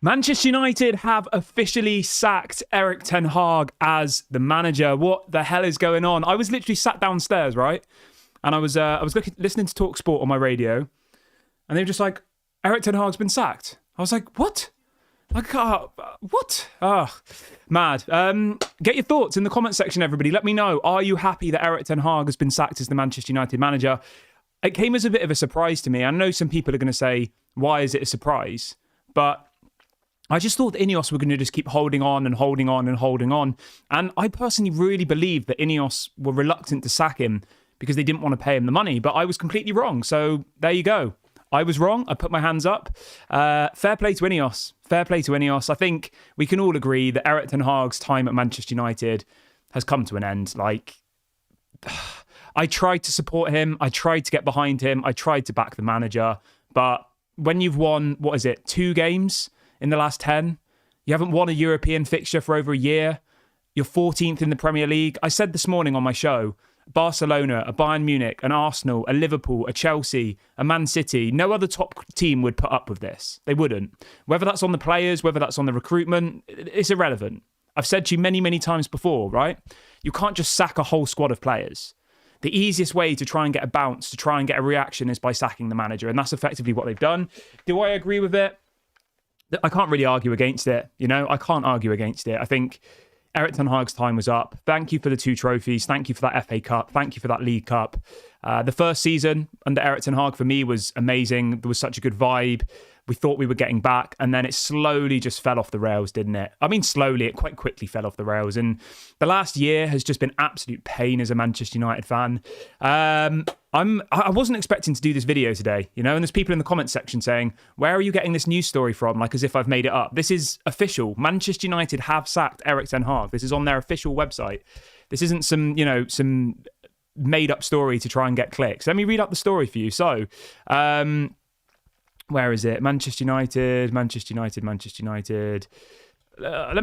Manchester United have officially sacked Erik ten Hag as the manager. What the hell is going on? I was literally sat downstairs, right? And I was listening to Talk Sport on my radio, and they were just like, Erik ten Hag's been sacked. I was like, what? Like, what? Oh, mad. Get your thoughts in the comment section, everybody. Let me know. Are you happy that Erik ten Hag has been sacked as the Manchester United manager? It came as a bit of a surprise to me. I know some people are going to say, why is it a surprise? But I just thought that Ineos were going to just keep holding on and holding on and holding on. And I personally really believed that Ineos were reluctant to sack him because they didn't want to pay him the money. But I was completely wrong. So there you go. I was wrong. I put my hands up. Fair play to Ineos. Fair play to Ineos. I think we can all agree that Erik ten Hag's time at Manchester United has come to an end. Like, I tried to support him. I tried to get behind him. I tried to back the manager. But when you've won, 2 games in the last 10, you haven't won a European fixture for over a year, you're 14th in the Premier League. I said this morning on my show, Barcelona, a Bayern Munich, an Arsenal, a Liverpool, a Chelsea, a Man City, no other top team would put up with this. They wouldn't. Whether that's on the players, whether that's on the recruitment, it's irrelevant. I've said to you many, many times before, right? You can't just sack a whole squad of players. The easiest way to try and get a bounce, to try and get a reaction, is by sacking the manager. And that's effectively what they've done. Do I agree with it? I can't really argue against it. I can't argue against it. I think Erik ten Hag's time was up. Thank you for the 2 trophies. Thank you for that FA Cup. Thank you for that League Cup. The first season under Erik ten Hag for me was amazing. There was such a good vibe. We thought we were getting back, and then it slowly just fell off the rails, didn't it? I mean, slowly, it quite quickly fell off the rails. And the last year has just been absolute pain as a Manchester United fan. I wasn't expecting to do this video today, and there's people in the comment section saying, where are you getting this news story from? Like as if I've made it up. This is official. Manchester United have sacked Erik ten Hag. This is on their official website. This isn't some made up story to try and get clicks. Let me read out the story for you. So, where is it? Manchester United. Let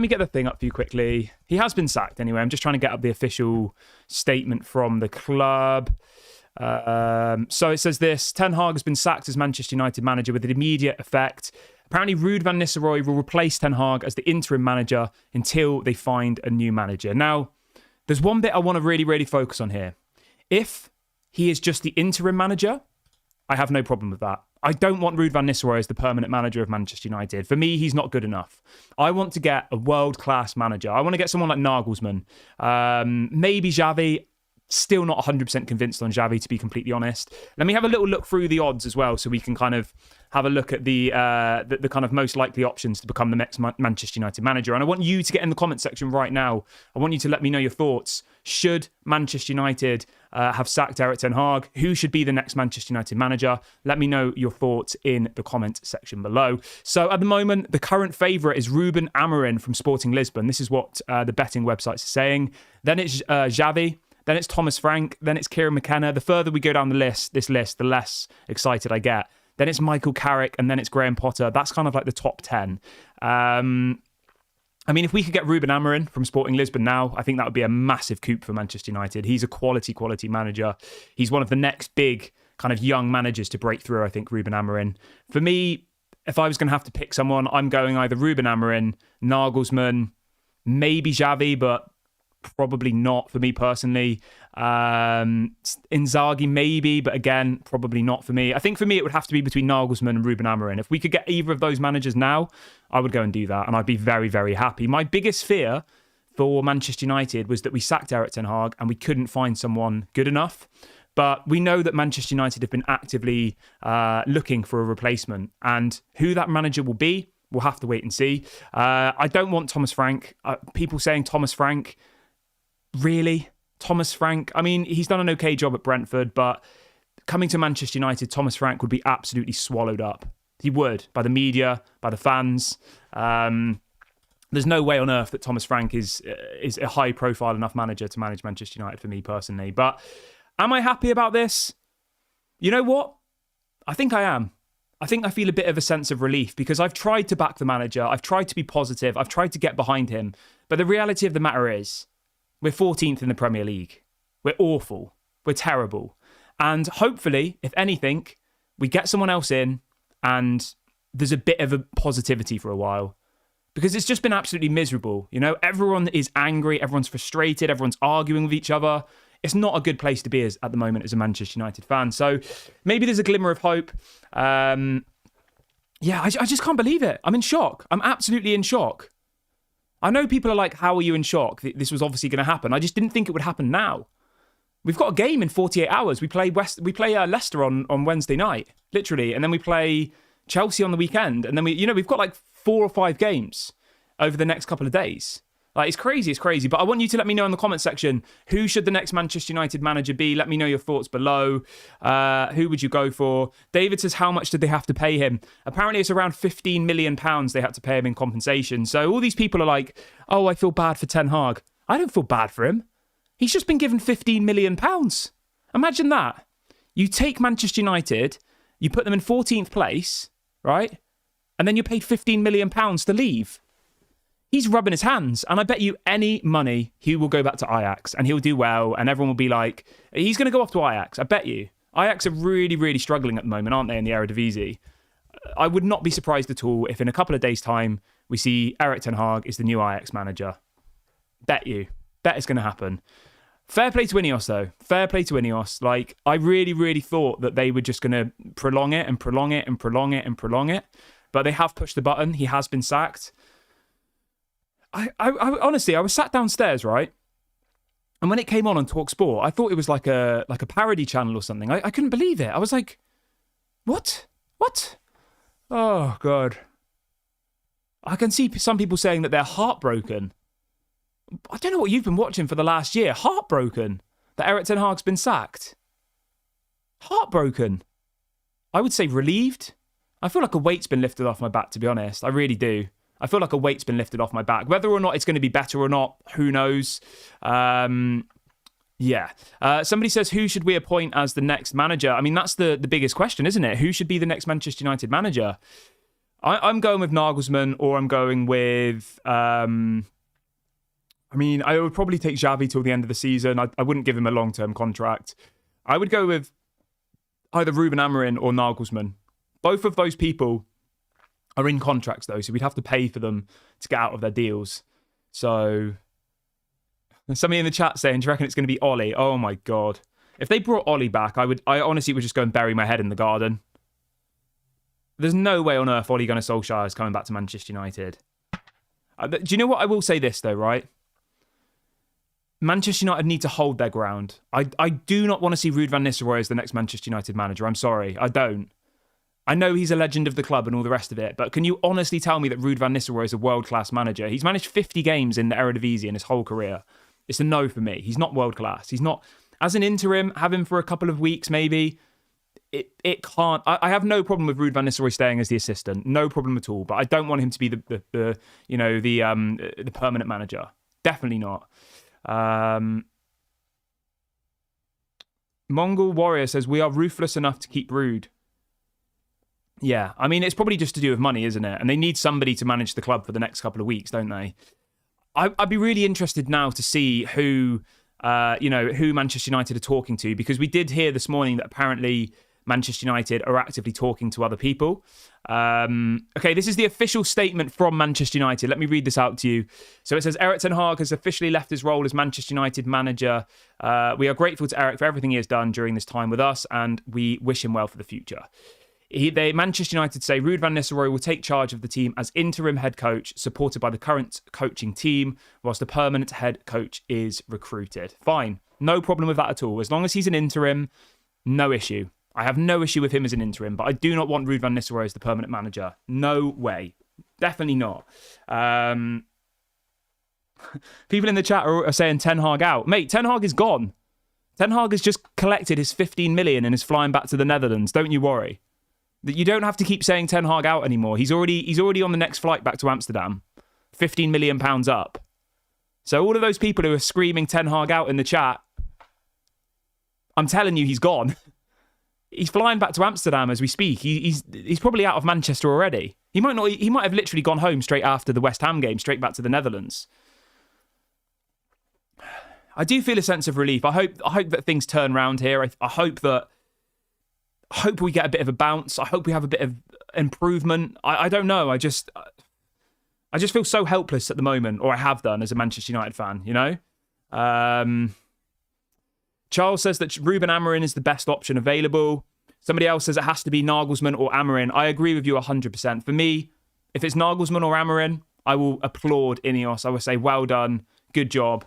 me get the thing up for you quickly. He has been sacked anyway. I'm just trying to get up the official statement from the club. So it says this: Ten Hag has been sacked as Manchester United manager with an immediate effect. Apparently, Ruud van Nistelrooy will replace Ten Hag as the interim manager until they find a new manager. Now, there's one bit I want to really, really focus on here. If he is just the interim manager, I have no problem with that. I don't want Ruud van Nistelrooy as the permanent manager of Manchester United. For me, he's not good enough. I want to get a world-class manager. I want to get someone like Nagelsmann. Maybe Xavi. Still not 100% convinced on Xavi, to be completely honest. Let me have a little look through the odds as well, so we can kind of have a look at the kind of most likely options to become the next Manchester United manager. And I want you to get in the comment section right now. I want you to let me know your thoughts. Should Manchester United have sacked Erik ten Hag? Who should be the next Manchester United manager? Let me know your thoughts in the comment section below. So at the moment, the current favourite is Ruben Amorim from Sporting Lisbon. This is what the betting websites are saying. Then it's Xavi. Then it's Thomas Frank. Then it's Kieran McKenna. The further we go down this list, the less excited I get. Then it's Michael Carrick, and then it's Graham Potter. That's kind of like the top 10. I mean, if we could get Ruben Amorim from Sporting Lisbon now, I think that would be a massive coup for Manchester United. He's a quality manager. He's one of the next big kind of young managers to break through, I think, Ruben Amorim. For me, if I was going to have to pick someone, I'm going either Ruben Amorim, Nagelsmann, maybe Xavi, but probably not for me personally. Inzaghi maybe, but again, probably not for me. I think for me, it would have to be between Nagelsmann and Ruben Amorim. If we could get either of those managers now, I would go and do that, and I'd be very, very happy. My biggest fear for Manchester United was that we sacked Erik ten Hag and we couldn't find someone good enough. But we know that Manchester United have been actively looking for a replacement, and who that manager will be, we'll have to wait and see. I don't want Thomas Frank. People saying Thomas Frank. Really? Thomas Frank? I mean, he's done an okay job at Brentford, but coming to Manchester United, Thomas Frank would be absolutely swallowed up. He would, by the media, by the fans. There's no way on earth that Thomas Frank is a high-profile enough manager to manage Manchester United for me personally. But am I happy about this? You know what? I think I am. I think I feel a bit of a sense of relief because I've tried to back the manager. I've tried to be positive. I've tried to get behind him. But the reality of the matter is, we're 14th in the Premier League. We're awful. We're terrible. And hopefully, if anything, we get someone else in and there's a bit of a positivity for a while. Because it's just been absolutely miserable. You know, everyone is angry, everyone's frustrated, everyone's arguing with each other. It's not a good place to be at the moment as a Manchester United fan. So maybe there's a glimmer of hope. I just can't believe it. I'm in shock. I'm absolutely in shock. I know people are like, how are you in shock? This was obviously going to happen. I just didn't think it would happen now. We've got a game in 48 hours. We play Leicester on Wednesday night, literally. And then we play Chelsea on the weekend. And then we've got like 4 or 5 games over the next couple of days. Like, it's crazy. But I want you to let me know in the comment section, who should the next Manchester United manager be? Let me know your thoughts below. Who would you go for? David says, how much did they have to pay him? Apparently, it's around £15 million they had to pay him in compensation. So all these people are like, oh, I feel bad for Ten Hag. I don't feel bad for him. He's just been given £15 million. Imagine that. You take Manchester United, you put them in 14th place, right? And then you're paid £15 million to leave. He's rubbing his hands. And I bet you any money he will go back to Ajax and he'll do well. And everyone will be like, he's going to go off to Ajax. I bet you. Ajax are really, really struggling at the moment, aren't they, in the Eredivisie? I would not be surprised at all if in a couple of days' time we see Erik ten Hag is the new Ajax manager. Bet you. Bet it's going to happen. Fair play to Ineos, though. Fair play to Ineos. Like, I really, really thought that they were just going to prolong it. But they have pushed the button. He has been sacked. I honestly, I was sat downstairs, right? And when it came on TalkSport, I thought it was like a parody channel or something. I couldn't believe it. I was like, what? Oh, God. I can see some people saying that they're heartbroken. I don't know what you've been watching for the last year. Heartbroken that Erik ten Hag's been sacked. Heartbroken. I would say relieved. I feel like a weight's been lifted off my back, to be honest. I really do. I feel like a weight's been lifted off my back. Whether or not it's going to be better or not, who knows? Somebody says, who should we appoint as the next manager? I mean, that's the biggest question, isn't it? Who should be the next Manchester United manager? I'm going with Nagelsmann, or I'm going with... I would probably take Xavi till the end of the season. I wouldn't give him a long-term contract. I would go with either Ruben Amorim or Nagelsmann. Both of those people are in contracts, though, so we'd have to pay for them to get out of their deals. So, somebody in the chat saying, do you reckon it's going to be Ollie? Oh, my God. If they brought Ollie back, I honestly would just go and bury my head in the garden. There's no way on earth Ole Gunnar Solskjaer is coming back to Manchester United. Do you know what? I will say this, though, right? Manchester United need to hold their ground. I do not want to see Ruud van Nistelrooy as the next Manchester United manager. I'm sorry. I don't. I know he's a legend of the club and all the rest of it, but can you honestly tell me that Ruud van Nistelrooy is a world-class manager? He's managed 50 games in the Eredivisie in his whole career. It's a no for me. He's not world-class. He's not... As an interim, have him for a couple of weeks maybe. It can't... I have no problem with Ruud van Nistelrooy staying as the assistant. No problem at all. But I don't want him to be the permanent manager. Definitely not. Mongol Warrior says, we are ruthless enough to keep Ruud. Yeah, I mean, it's probably just to do with money, isn't it? And they need somebody to manage the club for the next couple of weeks, don't they? I'd be really interested now to see who Manchester United are talking to, because we did hear this morning that apparently Manchester United are actively talking to other people. Okay, this is the official statement from Manchester United. Let me read this out to you. So it says, Erik ten Hag has officially left his role as Manchester United manager. We are grateful to Erik for everything he has done during this time with us, and we wish him well for the future. Manchester United say Ruud van Nistelrooy will take charge of the team as interim head coach, supported by the current coaching team, whilst the permanent head coach is recruited. Fine. No problem with that at all. As long as he's an interim, no issue. I have no issue with him as an interim, but I do not want Ruud van Nistelrooy as the permanent manager. No way. Definitely not. People in the chat are saying Ten Hag out. Mate, Ten Hag is gone. Ten Hag has just collected his 15 million and is flying back to the Netherlands. Don't you worry. You don't have to keep saying Ten Hag out anymore. He's already on the next flight back to Amsterdam. £15 million up. So all of those people who are screaming Ten Hag out in the chat, I'm telling you, he's gone. He's flying back to Amsterdam as we speak. He's probably out of Manchester already. He might have literally gone home straight after the West Ham game, straight back to the Netherlands. I do feel a sense of relief. I hope that things turn round here. I hope that hope we get a bit of a bounce. I hope we have a bit of improvement. I don't know. I just feel so helpless at the moment, or I have done as a Manchester United fan, you know? Charles says that Ruben Amorim is the best option available. Somebody else says it has to be Nagelsmann or Amorim. I agree with you 100%. For me, if it's Nagelsmann or Amorim, I will applaud Ineos. I will say, well done, good job.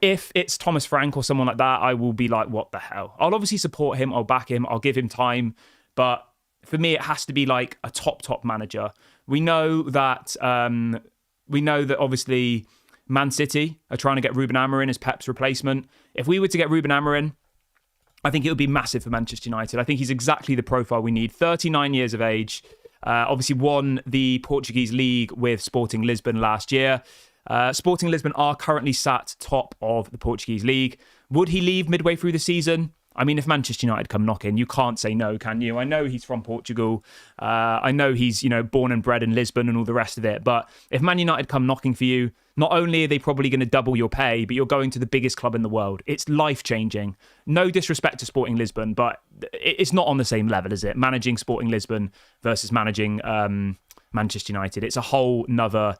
If it's Thomas Frank or someone like that, I will be like, what the hell? I'll obviously support him. I'll back him. I'll give him time. But for me, it has to be like a top manager. We know that obviously Man City are trying to get Ruben Amorim as Pep's replacement. If we were to get Ruben Amorim, I think it would be massive for Manchester United. I think he's exactly the profile we need. 39 years of age. Obviously won the Portuguese league with Sporting Lisbon last year. Sporting Lisbon are currently sat top of the Portuguese league. Would he leave midway through the season? I mean, if Manchester United come knocking, you can't say no, can you? I know he's from Portugal. I know he's, born and bred in Lisbon and all the rest of it. But if Man United come knocking for you, not only are they probably going to double your pay, but you're going to the biggest club in the world. It's life-changing. No disrespect to Sporting Lisbon, but it's not on the same level, is it? Managing Sporting Lisbon versus managing Manchester United. It's a whole nother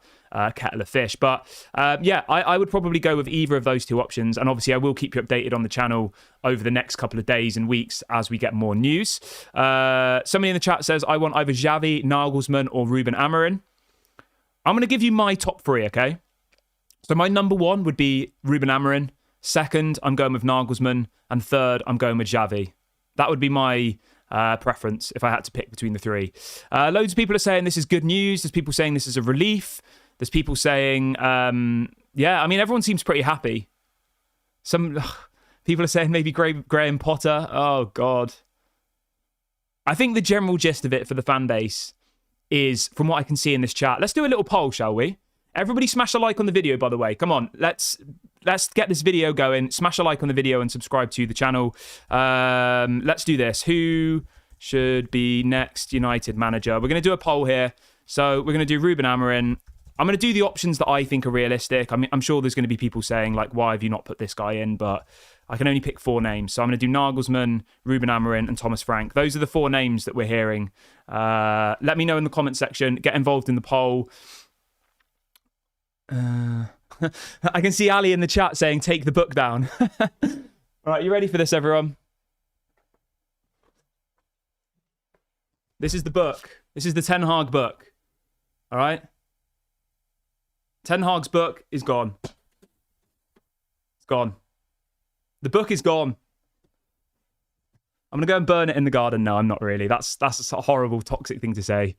kettle of fish. But I would probably go with either of those two options. And obviously, I will keep you updated on the channel over the next couple of days and weeks as we get more news. Somebody in the chat says, I want either Xavi, Nagelsmann, or Ruben Amorim. I'm going to give you my top three, okay? So my number one would be Ruben Amorim. Second, I'm going with Nagelsmann. And third, I'm going with Xavi. That would be my preference if I had to pick between the three. Loads of people are saying this is good news. There's people saying this is a relief. There's people saying, everyone seems pretty happy. Some people are saying maybe Graham Potter. Oh, God. I think the general gist of it for the fan base is, from what I can see in this chat, let's do a little poll, shall we? Everybody smash a like on the video, by the way. Come on, let's get this video going. Smash a like on the video and subscribe to the channel. Let's do this. Who should be next United manager? We're going to do a poll here. So we're going to do Ruben Amorim. I'm going to do the options that I think are realistic. I mean, I'm sure there's going to be people saying, like, why have you not put this guy in? But I can only pick 4 names. So I'm going to do Nagelsmann, Ruben Amorim, and Thomas Frank. Those are the 4 names that we're hearing. Let me know in the comment section. Get involved in the poll. I can see Ali in the chat saying, take the book down. All right, you ready for this, everyone? This is the book. This is the Ten Hag book. All right? Ten Hag's book is gone. It's gone. The book is gone. I'm going to go and burn it in the garden. No, I'm not really. That's a horrible, toxic thing to say.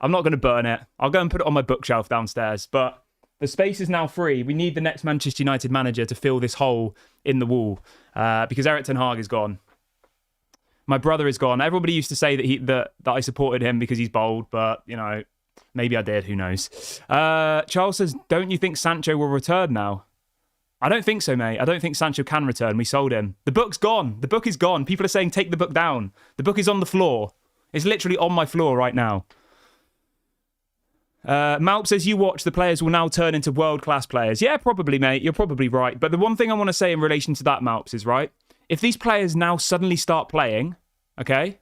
I'm not going to burn it. I'll go and put it on my bookshelf downstairs. But the space is now free. We need the next Manchester United manager to fill this hole in the wall because Erik ten Hag is gone. My brother is gone. Everybody used to say that I supported him because he's bold, but, maybe I did. Who knows? Charles says, don't you think Sancho will return now? I don't think so, mate. I don't think Sancho can return. We sold him. The book's gone. The book is gone. People are saying, take the book down. The book is on the floor. It's literally on my floor right now. Malp says, you watch, the players will now turn into world-class players. Yeah, probably, mate. You're probably right. But the one thing I want to say in relation to that, Malps, is, right, if these players now suddenly start playing, okay,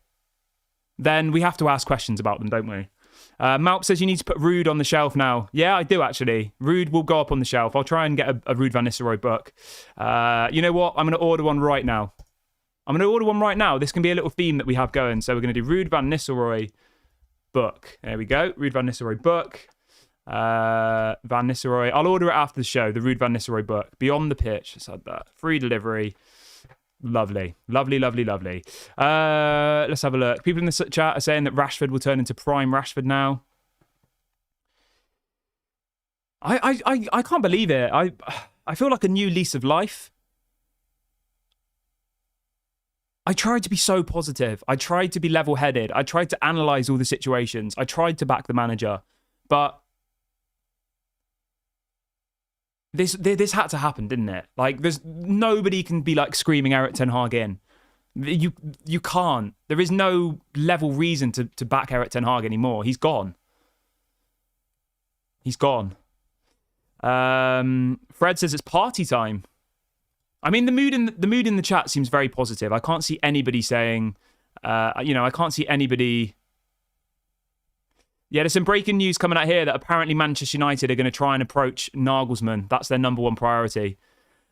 then we have to ask questions about them, don't we? Malp says, you need to put Ruud on the shelf now. Yeah, I do, actually. Ruud will go up on the shelf. I'll try and get a Ruud van Nistelrooy book. You know what? I'm going to order one right now. This can be a little theme that we have going. So we're going to do Ruud van Nistelrooy book. There we go. Ruud van Nistelrooy book. Van Nistelrooy. I'll order it after the show. The Ruud van Nistelrooy book. Beyond the pitch. Just had that. Free delivery. Lovely. Lovely, lovely, lovely. Let's have a look. People in the chat are saying that Rashford will turn into prime Rashford now. I can't believe it. I feel like a new lease of life. I tried to be so positive. I tried to be level-headed. I tried to analyse all the situations. I tried to back the manager. But this had to happen, didn't it? Like, there's nobody can be like screaming Erik ten Hag in. You can't. There is no level reason to back Erik ten Hag anymore. He's gone. He's gone. Fred says it's party time. I mean, the mood in the chat seems very positive. I can't see anybody saying I can't see anybody. Yeah, there's some breaking news coming out here that apparently Manchester United are going to try and approach Nagelsmann. That's their number one priority.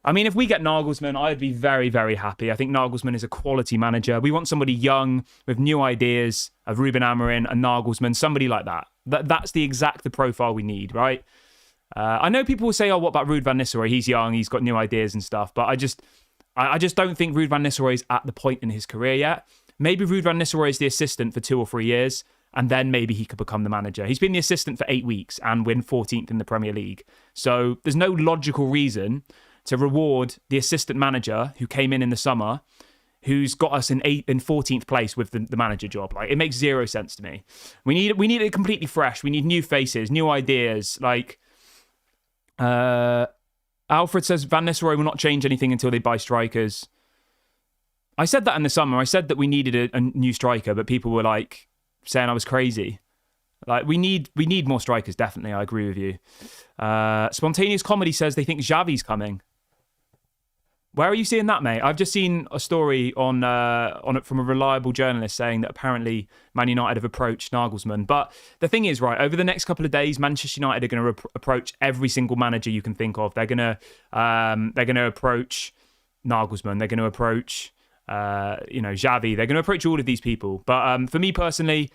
I mean, if we get Nagelsmann, I'd be very, very happy. I think Nagelsmann is a quality manager. We want somebody young with new ideas, of Ruben Amorim and Nagelsmann, somebody like that. That's the exact profile we need, right? I know people will say, "Oh, what about Ruud van Nistelrooy? He's young, he's got new ideas and stuff." But I just don't think Ruud van Nistelrooy is at the point in his career yet. Maybe Ruud van Nistelrooy is the assistant for 2 or 3 years, and then maybe he could become the manager. He's been the assistant for 8 weeks and win 14th in the Premier League. So there's no logical reason to reward the assistant manager who came in the summer, who's got us in 14th place with the manager job. Like, it makes zero sense to me. We need it completely fresh. We need new faces, new ideas. Like, Alfred says Van Nistelrooy will not change anything until they buy strikers. I said that in the summer. I said that we needed a new striker, but people were like saying I was crazy. Like, we need more strikers, definitely. I agree with you. Spontaneous Comedy says they think Xavi's coming. Where are you seeing that, mate? I've just seen a story on it from a reliable journalist saying that apparently Man United have approached Nagelsmann. But the thing is, right, over the next couple of days, Manchester United are going to approach every single manager you can think of. They're going to approach Nagelsmann. They're going to approach Xavi. They're going to approach all of these people. But for me personally,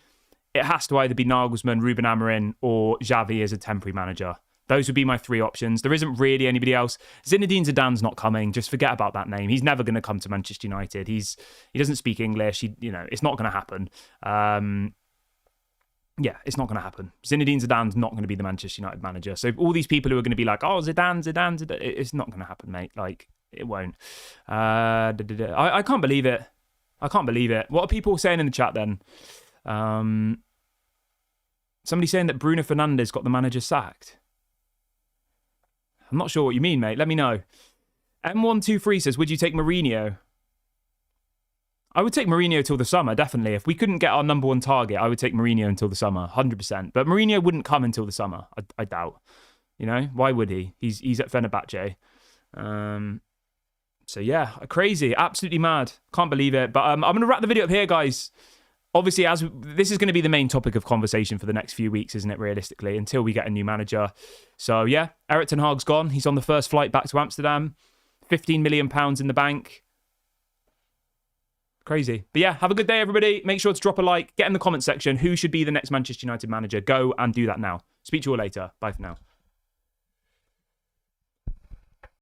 it has to either be Nagelsmann, Ruben Amorim, or Xavi as a temporary manager. Those would be my 3 options. There isn't really anybody else. Zinedine Zidane's not coming. Just forget about that name. He's never going to come to Manchester United. He doesn't speak English. It's not going to happen. It's not going to happen. Zinedine Zidane's not going to be the Manchester United manager. So all these people who are going to be like, "Oh, Zidane," it's not going to happen, mate. Like, it won't. I can't believe it. I can't believe it. What are people saying in the chat then? Somebody saying that Bruno Fernandes got the manager sacked. I'm not sure what you mean, mate. Let me know. M123 says, would you take Mourinho? I would take Mourinho till the summer, definitely. If we couldn't get our number one target, I would take Mourinho until the summer, 100%. But Mourinho wouldn't come until the summer, I doubt. Why would he? He's at Fenerbahce. So yeah, crazy, absolutely mad. Can't believe it. But I'm going to wrap the video up here, guys. Obviously, this is going to be the main topic of conversation for the next few weeks, isn't it, realistically, until we get a new manager. So, yeah, Erik ten Hag's gone. He's on the first flight back to Amsterdam. £15 million in the bank. Crazy. But, yeah, have a good day, everybody. Make sure to drop a like. Get in the comment section who should be the next Manchester United manager. Go and do that now. Speak to you all later. Bye for now.